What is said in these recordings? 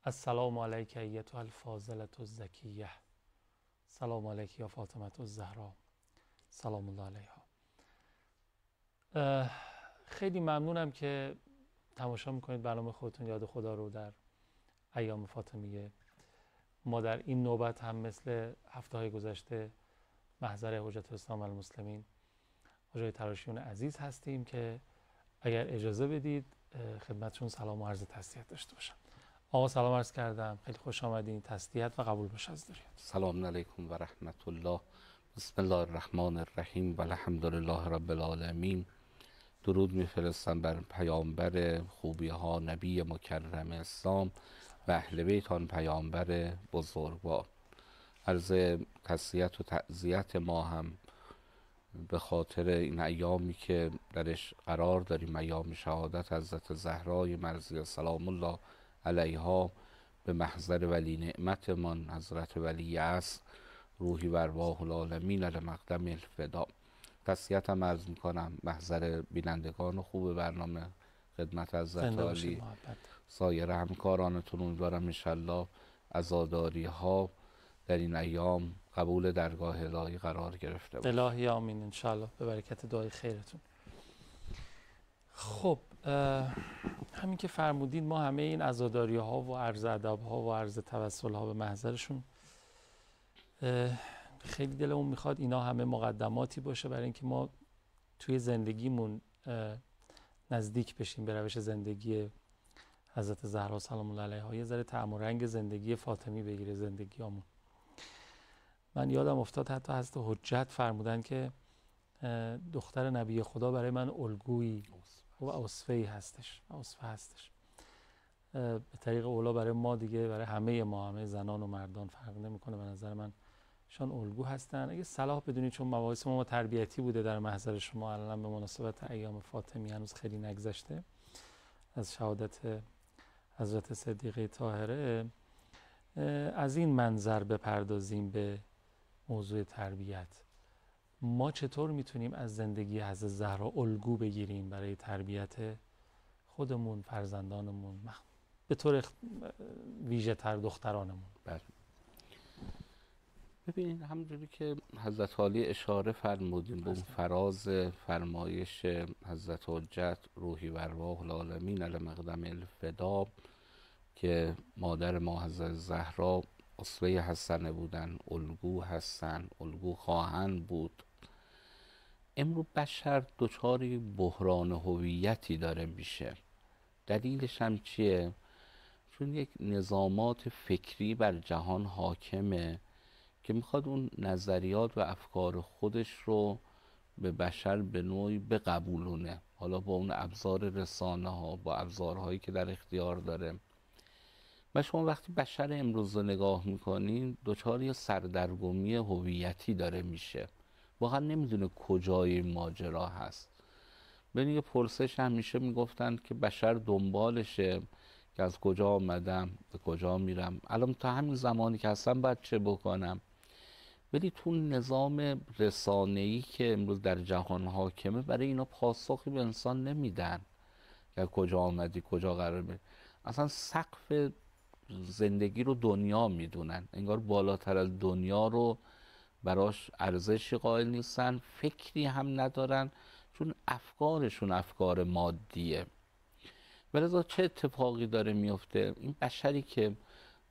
السلام علیک ایتها الفاضلة الزکیه، سلام علیک یا فاطمه الزهرا، سلام الله علیها. خیلی ممنونم که تماشا میکنید برنامه خودتون یاد خدا رو در ایام فاطمیه. ما در این نوبت هم مثل هفته‌های گذشته محضر حجت الاسلام المسلمین آقای تراشیون عزیز هستیم که اگر اجازه بدید خدمتشون سلام و عرض تسلیت داشته باشم. آقا سلام عرض کردم، خیلی خوش آمدین، تسلیت و قبول باشه از دارید. سلام علیکم و رحمت الله. بسم الله الرحمن الرحیم و الحمد لله رب العالمین. درود میفرستم بر پیامبر خوبی ها، نبی مکرم اسلام و اهل بیت آن پیامبر بزرگوار. عرض تسلیت و تعزیت ما هم به خاطر این ایامی که درش قرار داریم، ایام شهادت حضرت زهرای مرضیه سلام الله علیها، به محضر ولی نعمتمان حضرت ولی عصر روحی و ارواح العالمین لمقدم الفدا. تسلیت هم عرض میکنم محضر بینندگان خوب برنامه، خدمت حضرت عالی، سایر همکارانتون. امیدوارم انشالله عزاداری ها در این ایام قبول درگاه الهی قرار گرفته باشه. الهی آمین انشالله، به برکت دعای خیرتون. خب همین که فرمودین، ما همه این عزاداری ها و عرض ادب ها و عرض توسل ها به محضرشون خیلی دلمون میخواد اینا همه مقدماتی باشه برای اینکه ما توی زندگیمون نزدیک بشیم به روش زندگی حضرت زهرا سلام الله علیها، یه ذره طعم و رنگ زندگی فاطمی بگیره زندگیامون. من یادم افتاد حتی حضرت حجت فرمودن که دختر نبی خدا برای من الگویی و اسوه‌ای هستش، اسوه هستش. به طریق اولا برای ما دیگه، برای همه زنان و مردان فرق نمیکنه، به نظر من شان الگو هستن. اگه صلاح بدونید، چون مباحث ما تربیتی بوده در محضر شما، الان به مناسبت ایام فاطمی هنوز خیلی نگذشته از شهادت حضرت صدیقه طاهره، از این منظر بپردازیم به موضوع تربیت. ما چطور میتونیم از زندگی حضرت زهرا الگو بگیریم برای تربیت خودمون، فرزندانمون، به طور ویژه تر دخترانمون؟ بله، ببینید همونجوری که حضرت عالی اشاره فرمودین به اون فراز فرمایش حضرت حجت روحی و ارواح العالمین لمقدم الفدا که مادر ما حضرت زهرا اسوه حسنه بودن، الگو هستن، الگو خواهند بود. امروز بشر دچار بحران هویتی داره میشه. دلیلش هم چیه؟ چون یک نظامات فکری بر جهان حاکمه که میخواد اون نظریات و افکار خودش رو به بشر به نوعی بقبولونه، حالا با اون ابزار رسانه ها، با ابزارهایی که در اختیار داره. و شما وقتی بشر امروز رو نگاه میکنین، دچار یه سردرگمی هویتی داره میشه، واقعا نمیدونه کجای ماجرا هست. ببین یه پرسش همیشه میگفتن که بشر دنبالشه که از کجا آمدم به کجا میرم، الان تا همین زمانی که هستم باید چه بکنم. ولی تو نظام رسانه‌ای که امروز در جهان حاکمه، برای اینا پاسخی به انسان نمیدن که کجا آمدی، کجا قرار بری. اصلا سقف زندگی رو دنیا میدونن، انگار بالاتر از دنیا رو براش ارزشی قائل نیستن، فکری هم ندارن، چون افکارشون افکار مادیه. ولذا چه اتفاقی داره میفته؟ این بشری که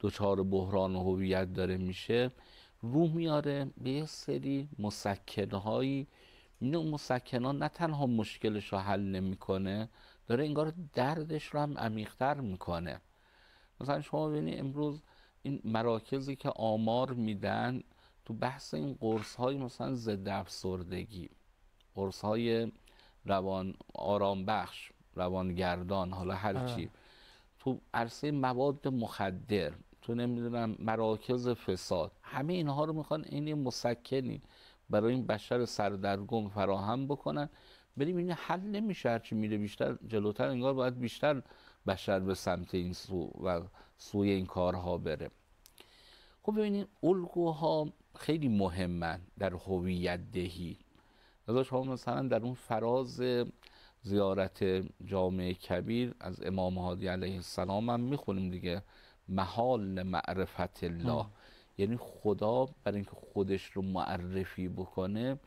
دچار بحران هویت داره میشه، روح میاره به یه سری مسکنهایی. این مسکنها نه تنها مشکلش رو حل نمیکنه، داره انگار دردش رو هم عمیق‌تر میکنه. مثلا شما ببینید امروز این مراکزی که آمار میدن تو بحث این قرص های مثلا ضد افسردگی، قرص های روان آرام بخش، روانگردان، حالا هرچی، تو عرصه مواد مخدر، تو نمیدونم مراکز فساد، همه اینها رو میخوان این مسکنی برای این بشر سردرگم فراهم بکنن. بریم این حل نمیشه، هرچی میره بیشتر جلوتر انگار باید بیشتر بشر به سمت این سو و سوی این کارها بره. خب ببینید الگوها خیلی مهمن در هویت دهی. لذا شما مثلا در اون فراز زیارت جامع کبیر از امام هادی علیه السلام هم میخونیم دیگه، محال معرفت الله. یعنی خدا برای اینکه خودش رو معرفی بکنه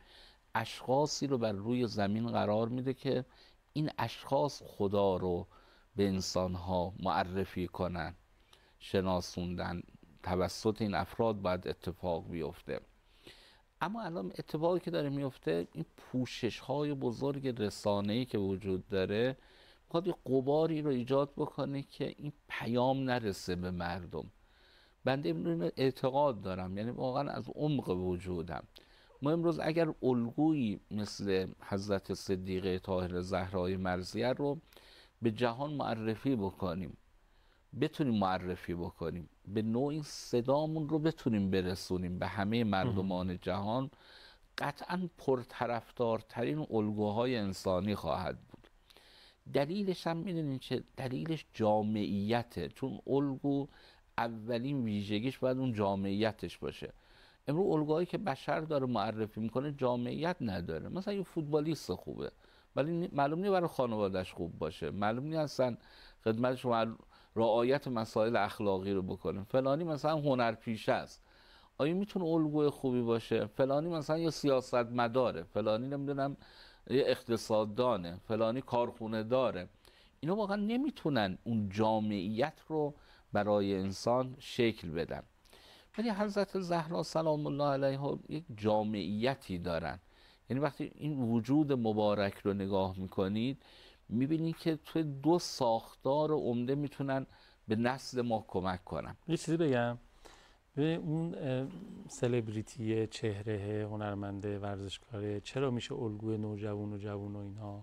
اشخاصی رو بر روی زمین قرار میده که این اشخاص خدا رو به انسانها معرفی کنن. شناسوندن توسط این افراد باید اتفاق بیفته. اما الان اتفاقی که داره میفته، این پوشش های بزرگ رسانه‌ای که وجود داره میخواد یه غباری رو ایجاد بکنه که این پیام نرسه به مردم. بنده اینو اعتقاد دارم، یعنی واقعا از عمق وجودم، ما امروز اگر الگویی مثل حضرت صدیقه طاهره زهرای مرضیه رو به جهان معرفی بکنیم، بتونیم معرفی بکنیم، به نوعی صدامون رو بتونیم برسونیم به همه مردمان جهان، قطعا پرطرفدارترین الگوهای انسانی خواهد بود. دلیلش هم میدونین چه؟ دلیلش جامعیته، چون الگو اولین ویژگیش باید اون جامعیتش باشه. امروز الگوهایی که بشر داره معرفی میکنه جامعیت نداره. مثلا یه فوتبالیست خوبه ولی معلوم نیست برای خانواده‌اش خوب باشه، معلوم نیست اصلا خدمت شما رعایت مسائل اخلاقی رو بکنه. فلانی مثلا هنرپیشه است، آیا میتونه الگوی خوبی باشه؟ فلانی مثلا یه سیاستمداره، فلانی نمیدونم یه اقتصاددانه، فلانی کارخونه داره. اینا واقعا نمیتونن اون جامعیت رو برای انسان شکل بدن. ولی حضرت زهرا سلام الله علیها یک جامعیتی دارن. یعنی وقتی این وجود مبارک رو نگاه میکنید میبینید که توی دو ساختار عمده میتونن به نسل ما کمک کنن. یه چیزی بگم، به اون سلبریتی، چهره، هنرمنده، ورزشکاره چرا میشه الگوی نوجوان و جوان و اینها؟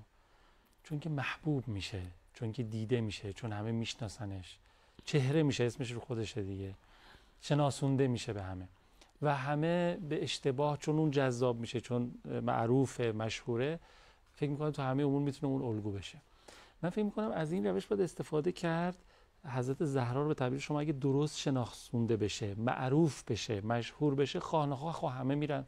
چون که محبوب میشه، چون که دیده میشه، چون همه میشناسنش، چهره میشه، اسمش رو خودشه دیگه، شناسونده میشه به همه و همه به اشتباه چون اون جذاب میشه، چون معروفه، مشهوره، فکر میکنم تو همه امور میتونه اون الگو بشه. من فکر میکنم از این روش باید استفاده کرد. حضرت زهرا رو به تعبیر شما اگه درست شناسونده بشه، معروف بشه، مشهور بشه، خانه‌ها همه میرن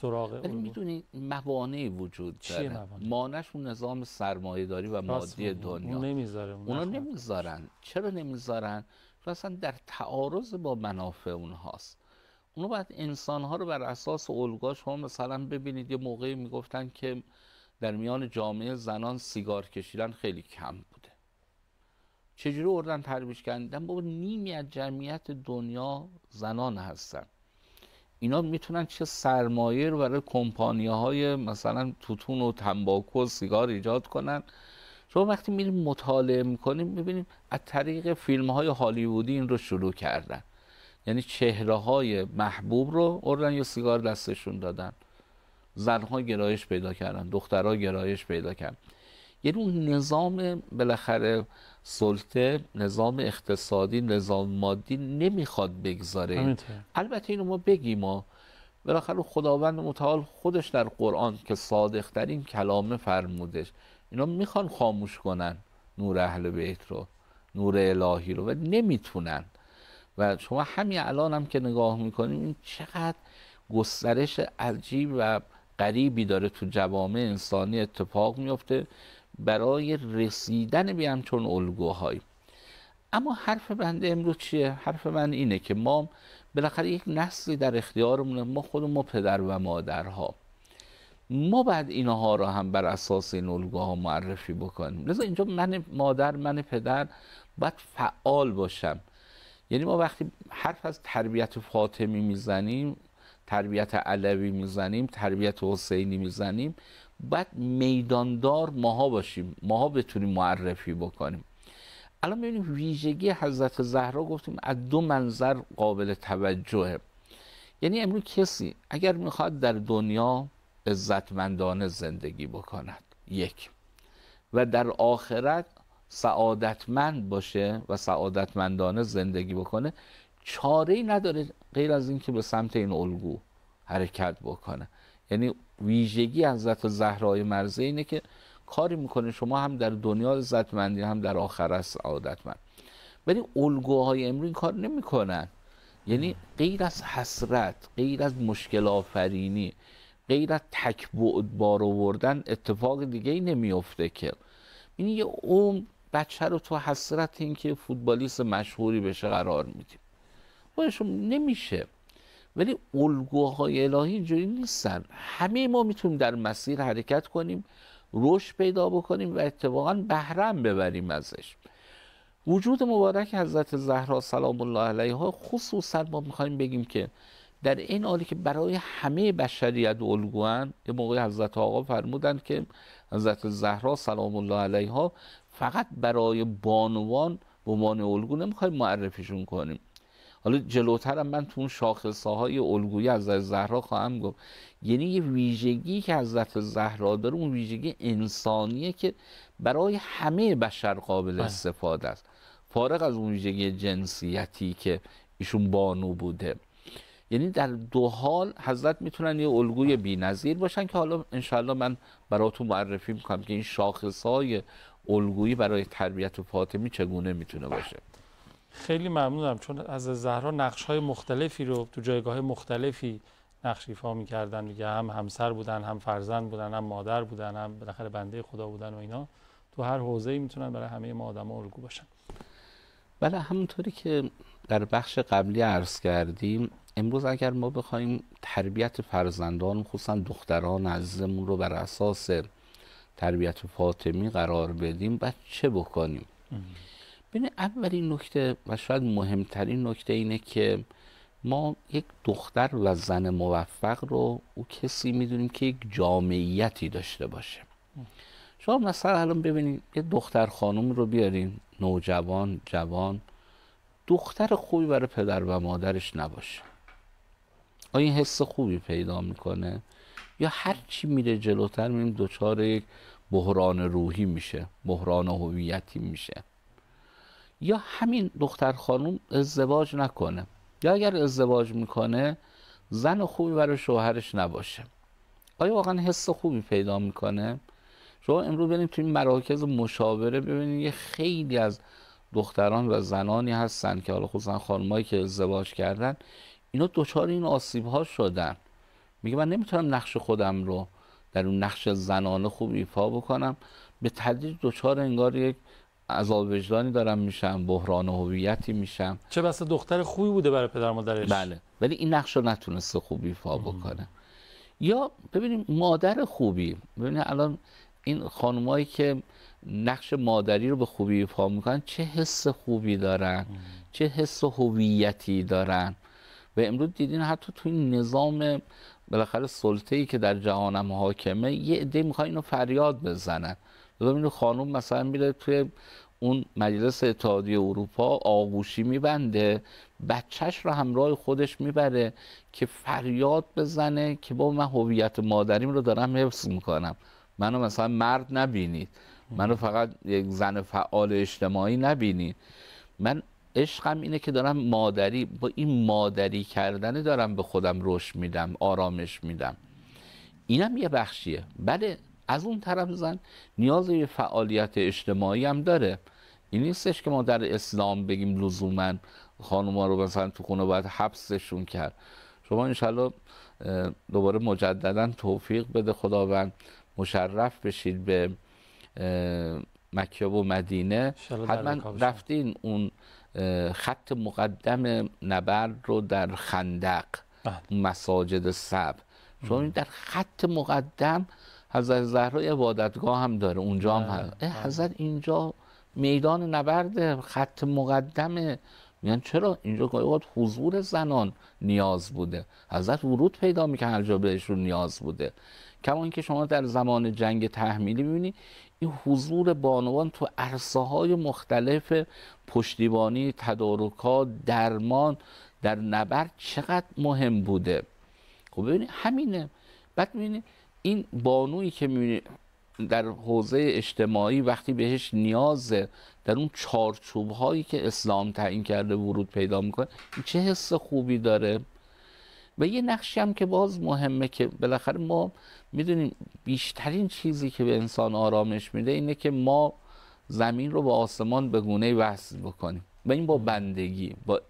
سراغ ولی میدونی موانعی وجود داره. مانعش اون نظام سرمایه‌داری و مادی دنیا. اونا نمیذارن. چرا نمیذارن؟ چون اصلا در تعارض با منافع اونهاست. اونا باید انسانها رو بر اساس الگوها، شما مثلا ببینید یه موقعی میگفتن که در میان جامعه زنان سیگار کشیدن خیلی کم بوده. چجوری اردن ترویج کردن؟ بابا نیمی از جمعیت دنیا زنان هستن. اینا میتونن چه سرمایه رو برای کمپانی‌های مثلا توتون و تنباکو و سیگار ایجاد کنن. شما وقتی میریم مطالعه میکنیم میبینیم از طریق فیلم‌های هالیوودی این رو شروع کردن. یعنی چهره‌های محبوب رو اردن یا سیگار دستشون دادن. زنها گرایش پیدا کردن، دخترها گرایش پیدا کردن. یعنی اون نظام بالاخره سلطه، نظام اقتصادی، نظام مادی نمیخواد بگذاره. البته اینو ما بگیم، ما بالاخره خداوند متعال خودش در قرآن که صادق ترین کلامه فرمودش، اینا میخوان خاموش کنن نور اهل بیت رو، نور الهی رو، و نمیتونن. و شما همین الان هم که نگاه میکنیم این چقدر گسترش عجیب و غریبی داره تو جوامع انسانی اتفاق میفته برای رسیدن به همچون الگوهای. اما حرف بنده امروز چیه؟ حرف من اینه که ما بالاخره یک نسلی در اختیارمونه، ما خودمون، ما پدر و مادرها، ما بعد اینها رو هم بر اساس این الگوها معرفی بکنیم. لذا اینجا من مادر، من پدر باید فعال باشم. یعنی ما وقتی حرف از تربیت فاطمی میزنیم، تربیت علوی میزنیم، تربیت حسینی میزنیم، باید میداندار ماها باشیم، ماها بتونیم معرفی بکنیم. الان ببینیم ویژگی حضرت زهرا گفتیم از دو منظر قابل توجهه. یعنی امروز کسی اگر میخواد در دنیا عزتمندانه زندگی بکند، یک، و در آخرت سعادتمند باشه و سعادتمندانه زندگی بکنه، چاره‌ای نداره غیر از این که به سمت این الگو حرکت بکنه. یعنی ویژگی حضرت زهرای مرضیه اینه که کاری میکنه شما هم در دنیا عزتمندی هم در آخرت سعادتمند. ولی الگوهای امروز این کار نمیکنن. یعنی غیر از حسرت، غیر از مشکل آفرینی، غیر از تکبعد بار آوردن اتفاق دیگه ای نمیفته که این یه بچه رو تو حسرت این که فوتبالیست مشهوری بشه قرار میدیم. بایشون نمیشه. ولی الگوهای الهی اینجوری نیستن. همه ما میتونیم در مسیر حرکت کنیم، رشد پیدا بکنیم و اتفاقا بهره ببریم ازش. وجود مبارک حضرت زهرا سلام الله علیها خصوصا ما میخوایم بگیم که در این حالی که برای همه بشریت الگوان، یه موقع حضرت آقا فرمودن که حضرت زهرا سلام الله علیها فقط برای بانوان به عنوان الگو نمیخوایم معرفیشون کنیم. حالا جلوترم من تو اون شاخصه‌های الگویی حضرت زهرا خواهم گفت. یعنی یه ویژگی که حضرت زهرا داره، اون ویژگی انسانیه که برای همه بشر قابل استفاده است، فارغ از اون ویژگی جنسیتی که ایشون بانو بوده. یعنی در دو حال حضرت میتونن یه الگوی بی‌نظیر باشن که حالا انشاءالله من براتون معرفی میکنم که این شاخصهای الگویی برای تربیت فاطمی چگونه میتونه باشه. خیلی ممنونم، چون از زهرا نقش‌های مختلفی رو تو جایگاه مختلفی نقش ایفا می‌کردن دیگه، هم همسر بودن، هم فرزند بودن، هم مادر بودن، هم بالاخره بنده خدا بودن و اینا. تو هر حوزه‌ای میتونن برای همه ما آدم‌ها الگو باشن. بله، همونطوری که در بخش قبلی عرض کردیم، امروز اگر ما بخوایم تربیت فرزندان خصوصا دختران عزیزمون رو بر اساس تربیت فاطمی قرار بدیم، باید چه بکنیم؟ ببین، اولین نکته و شاید مهمترین نکته اینه که ما یک دختر و زن موفق رو او کسی میدونیم که یک جامعیتی داشته باشه. شما مثلا الان ببینید یه دختر خانم رو بیارین، نوجوان، جوان، دختر خوبی برای پدر و مادرش نباشه، آیا این حس خوبی پیدا میکنه؟ یا هر چی میره جلوتر میبینیم دچار یک بحران روحی میشه، بحران هویتی میشه. یا همین دختر خانم ازدواج نکنه، یا اگر ازدواج میکنه زن خوبی برای شوهرش نباشه، آیا واقعا حس خوبی پیدا میکنه؟ شما امروز بریم توی این مراکز مشاوره ببینید یه خیلی از دختران و زنانی هستن که حالا خصوصا خانمایی که ازدواج کردن، اینا دچار این آسیب ها شدن. میگه من نمیتونم نقش خودم رو در اون نقش زنانه خوب ایفا بکنم، به تدریج دچار انگار یک عذاب وجدانی دارم میشم، بحران هویتی میشم. چه بسا دختر خوبی بوده برای پدر مادرش، بله، ولی این نقش رو نتونسته خوب ایفا بکنه. یا ببینیم مادر خوبی، ببینید الان این خانمایی که نقش مادری رو به خوبی ایفا میکنن چه حس خوبی دارن، چه حس هویتی دارن. و امروز دیدین حتی توی این نظام بالاخره سلطه‌ای که در جهانم حاکمه، یه عده میخوان اینو فریاد بزنن. ببینید خانم مثلا میره توی اون مجلس اتحادیه اروپا آغوشی میبنده، بچهش رو همراه خودش میبره که فریاد بزنه که با من هویت مادریم رو دارم حفظ میکنم، منو مثلا مرد نبینید، منو فقط یک زن فعال اجتماعی نبینید، من عشقم اینه که دارم مادری، با این مادری کردن دارم به خودم رشد میدم، آرامش میدم. اینم یه بخشیه. بله، از اون طرف زن نیاز به فعالیت اجتماعی هم داره. این نیستش که ما در اسلام بگیم لزوما خانوما رو مثلا تو خونه باید حبسشون کرد. شما انشالله دوباره مجددا توفیق بده خداوند، مشرف بشید به مکه و مدینه، حتما رفتین اون خط مقدم نبرد رو در خندق، مساجد سبع. شما در خط مقدم حضرت زهرا عبادتگاه هم داره، اونجا هم هست. حضرت اینجا میدان نبرد، خط مقدمه. میگن چرا اینجا گاهی حضور زنان نیاز بوده، حضرت ورود پیدا میکنه هر جا بهشون نیاز بوده. کما اینکه شما در زمان جنگ تحمیلی میبینید این حضور بانوان تو عرصه های مختلف، پشتیبانی، تدارکات، درمان در نبرد چقدر مهم بوده. خب ببینید همینه. بعد میبینید این بانویی که میبینید در حوزه اجتماعی وقتی بهش نیازه، در اون چارچوب هایی که اسلام تعیین کرده ورود پیدا میکنه، چه حس خوبی داره. و یه نقشی هم که باز مهمه که بالاخره ما میدونیم بیشترین چیزی که به انسان آرامش میده اینه که ما زمین رو با آسمان به گونه‌ای وصل بکنیم و این با بندگی، با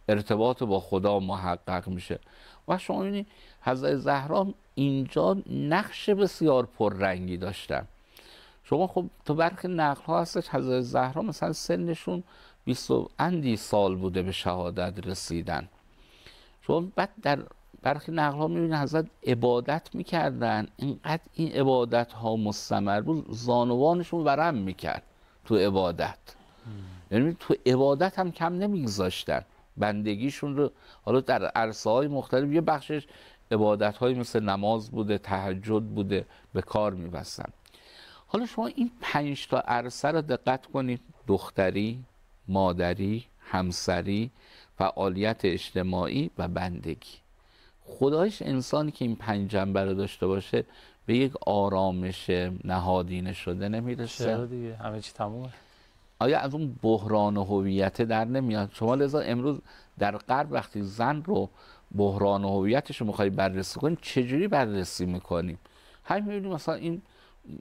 ارتباط با خدا محقق میشه. و شما میبینید حضرت زهرا اینجا نقش بسیار پررنگی داشتن. شما خب تو برخی نقل ها هستش حضرت زهرا مثلا سنشون 20 اندی سال بوده به شهادت رسیدن. شما بعد در برخی نقل ها میبینید حضرت عبادت میکردن، اینقدر این عبادت ها مستمر بود زانوانشون ورم میکرد تو عبادت. یعنی تو عبادت هم کم نمیگذاشتن، بندگیشون رو حالا در عرصه های مختلف یه بخشش عبادت های مثل نماز بوده، تهجد بوده، به کار میبستن. حالا شما این 5 تا عرصه رو دقت کنید، دختری، مادری، همسری، فعالیت اجتماعی و بندگی. خدایش انسانی که این 5 جنبه رو داشته باشه به یک آرامش نهادینه شده نمیرسه؟ چرا دیگه همه چی تمومه. آیا از اون بحران هویت در نمیاد؟ شما لذا امروز در غرب وقتی زن رو بحران هویتش رو میخوای بررسی کنی، چجوری بررسی میکنیم؟ همین میبینیم مثلا این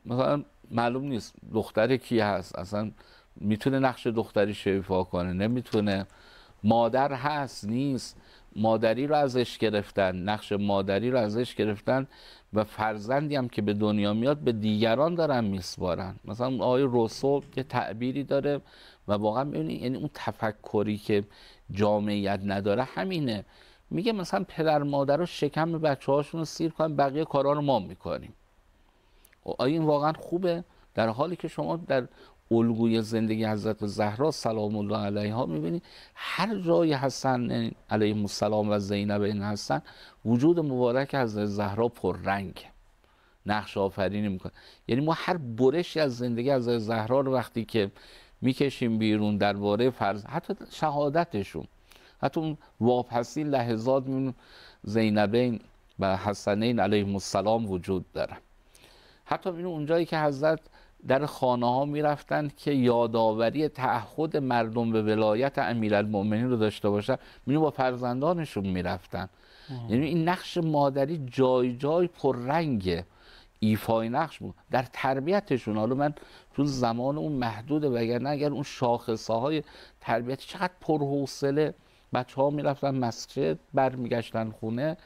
مثلا معلوم نیست دختر کی هست، اصلا میتونه نقش دختری ایفا کنه نمیتونه، مادر هست نیست، مادری رو ازش گرفتن، نقش مادری رو ازش گرفتن و فرزندی هم که به دنیا میاد به دیگران دارن میسپارن. مثلا آقای روسو یه تعبیری داره و واقعا ببینید یعنی اون تفکری که جامعیت نداره همینه، میگه مثلا پدر مادر رو شکم بچه هاشون رو سیر کنن، بقیه کارا رو ما میکنیم. آیا این واقعا خوبه؟ در حالی که شما در الگوی زندگی حضرت زهرا سلام الله علیها میبینید هر جای حسن علیه السلام و زینب این هستن وجود مبارک حضرت زهرا پررنگ، نقش آفرینی میکنه. یعنی ما هر برشی از زندگی حضرت زهرا رو وقتی که میکشیم بیرون درباره فرض حتی شهادتشون، حتی اون واپسی لحظات میبینیم زینبین و حسنین علیهم السلام وجود دارن. حتی میبینیم اونجایی که حضرت در خانه ها میرفتن که یادآوری تعهد مردم به ولایت امیرالمؤمنین رو داشته باشن، میبینیم با فرزندانشون میرفتن. یعنی این نقش مادری جای جای پررنگه، ایفای نقش بود در تربیتشون. حالا من تو زمان اون محدوده، وگرنه اگر اون شاخصه های تربیتی چقدر پرحوصله بچه ها میرفتن مسجد برمیگشتن خونه.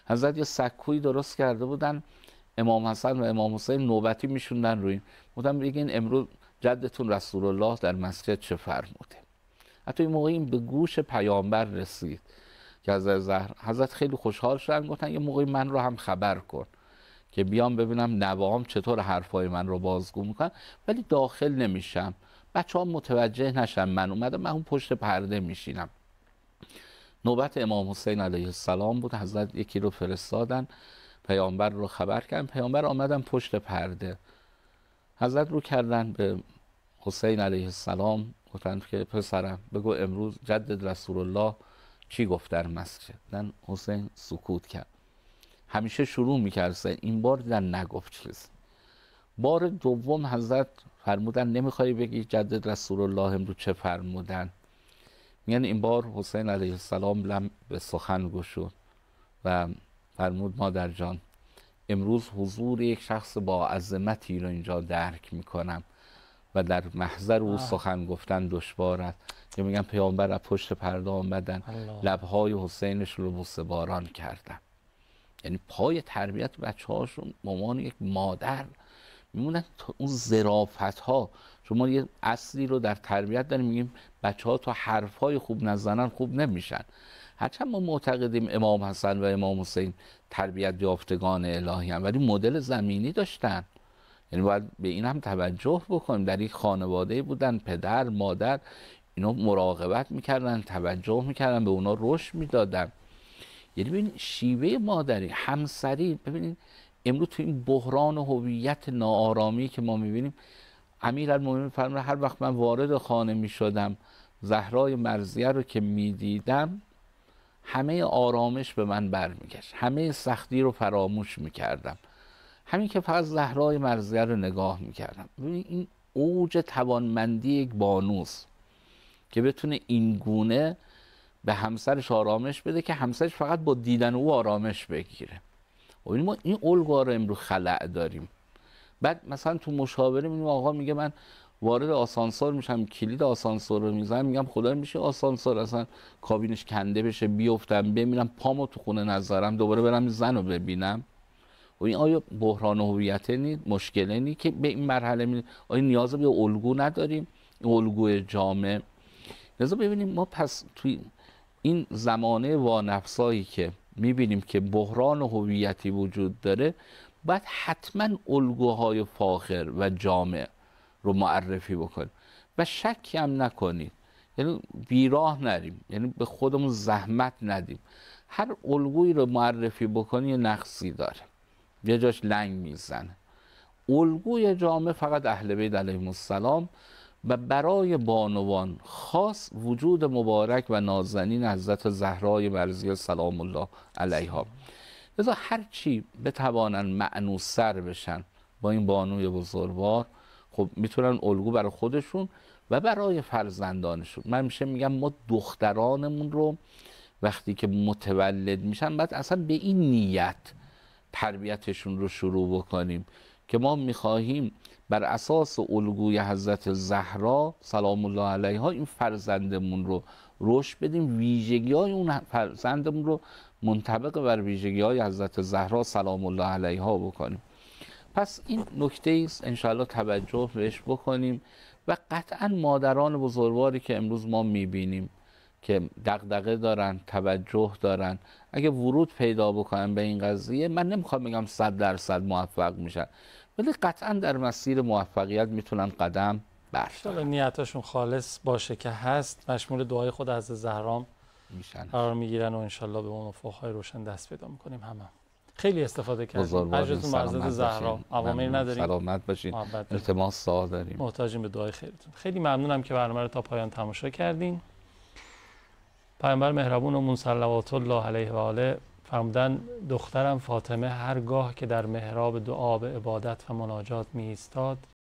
حضرت یه سکویی درست کرده بودن، امام حسن و امام حسین نوبتی میشوندن روی این، بودن بگین امروز جدتون رسول الله در مسجد چه فرموده. حتی این موقعی به گوش پیامبر رسید که حضرت خیلی خوشحال شدن، گفتن یه موقعی من رو هم خبر کن که بیام ببینم نوام چطور حرفای من رو بازگو میکنن، ولی داخل نمیشم، بچه ها متوجه نشن من اومدم، من اون پشت پرده میشینم. نوبت امام حسین علیه السلام بود، حضرت یکی رو فرستادن پیامبر رو خبر کردن، پیامبر آمدن پشت پرده، حضرت رو کردن به حسین علیه السلام، گفتن که پسرم بگو امروز جدد رسول الله چی گفت در مسجد. دن حسین سکوت کرد. همیشه شروع میکرد، این بار دیدن نگفت چیز. بار دوم حضرت فرمودن نمیخوای بگی جدد رسول الله امروز چه فرمودن؟ میگن این بار حسین علیه السلام لم به سخن گشود و فرمود مادر جان امروز حضور یک شخص با عظمتی رو اینجا درک میکنم و در محضر او سخن گفتن دشوار است. که میگن پیامبر از پشت پرده آمدن، لبهای حسینش رو بوسه باران کردن. یعنی پای تربیت بچه هاشون مامان یک مادر میمونن. اون ظرافت ها، شما یه اصلی رو در تربیت داریم میگیم بچه ها تا حرف های خوب نزنن خوب نمیشن. هرچند ما معتقدیم امام حسن و امام حسین تربیت یافتگان الهی هم، ولی مدل زمینی داشتن. یعنی باید به این هم توجه بکنیم، در یک خانواده بودن، پدر مادر اینا مراقبت میکردن، توجه میکردن، به اونا رشد میدادن. یعنی ببینید شیوه مادری، همسری، ببینید امروز تو این بحران هویت ناآرامی که ما میبینیم، امیرالمومنین فرمود هر وقت من وارد خانه میشدم زهرای مرضیه رو که میدیدم همه آرامش به من برمیگشت، همه سختی رو فراموش میکردم، همین که فقط زهرای مرضیه رو نگاه میکردم. ببینید این اوج توانمندی یک بانوست که بتونه این گونه به همسرش آرامش بده که همسرش فقط با دیدن او آرامش بگیره. و ما این الگوها رو امروز خلأ داریم. بعد مثلا تو مشاوره میبینیم آقا میگه من وارد آسانسور میشم، کلید آسانسور رو میزنم، میگم خدا میشه آسانسور اصلا کابینش کنده بشه بیفتم بمیرم پامو تو خونه نذارم دوباره برم زن رو ببینم. و این آیا بحران هویت نیست، مشکلی نیست که به این مرحله می آیا نیاز به الگو نداریم، الگوی جامع؟ لذا ببینیم ما پس توی این زمانه وانفسایی که میبینیم که بحران هویتی وجود داره، باید حتما الگوهای فاخر و جامع رو معرفی بکنیم و شکی هم نکنید، یعنی بیراه نریم، یعنی به خودمون زحمت ندیم. هر الگویی رو معرفی بکنی یه نقصی داره، یه جاش لنگ میزنه. الگوی جامع فقط اهل بیت علیهم السلام و برای بانوان خاص وجود مبارک و نازنین حضرت زهرای مرضیه سلام الله علیها. لذا هر چی بتوانن مأنوس‌تر بشن با این بانوی بزرگوار، خب میتونن الگو برای خودشون و برای فرزندانشون. من میشه میگم ما دخترانمون رو وقتی که متولد میشن بعد اصلا به این نیت تربیتشون رو شروع بکنیم که ما میخواهیم بر اساس الگوی حضرت زهرا سلام الله علیها این فرزندمون رو رشد بدیم، ویژگی های اون فرزندمون رو منطبق بر ویژگی های حضرت زهرا سلام الله علیها بکنیم. پس این نکته است انشاءالله توجه بهش بکنیم و قطعا مادران بزرگواری که امروز ما میبینیم که دغدغه دارن، توجه دارن، اگه ورود پیدا بکنن به این قضیه، من نمیخوام بگم 100% موفق میشن، ولی قطعا در مسیر موفقیت میتونن قدم بردارن. نیتاشون خالص باشه که هست، مشمول دعای خود از زهرام قرار میگیرن و انشالله به اون افقهای روشن دست پیدا میکنیم. همه خیلی استفاده کردیم. اجرتون معزز زهرا، عوامری نداریم. سلامت باشین. التماس دعا داریم. محتاجیم به دعای خیرتون. خیلی ممنونم که برنامه رو تا پایان تماشا کردین. پیامبر مهربونمون صلوات الله علیه و آله فرمودن دخترم فاطمه هرگاه که در محراب دعا به عبادت و مناجات می ایستاد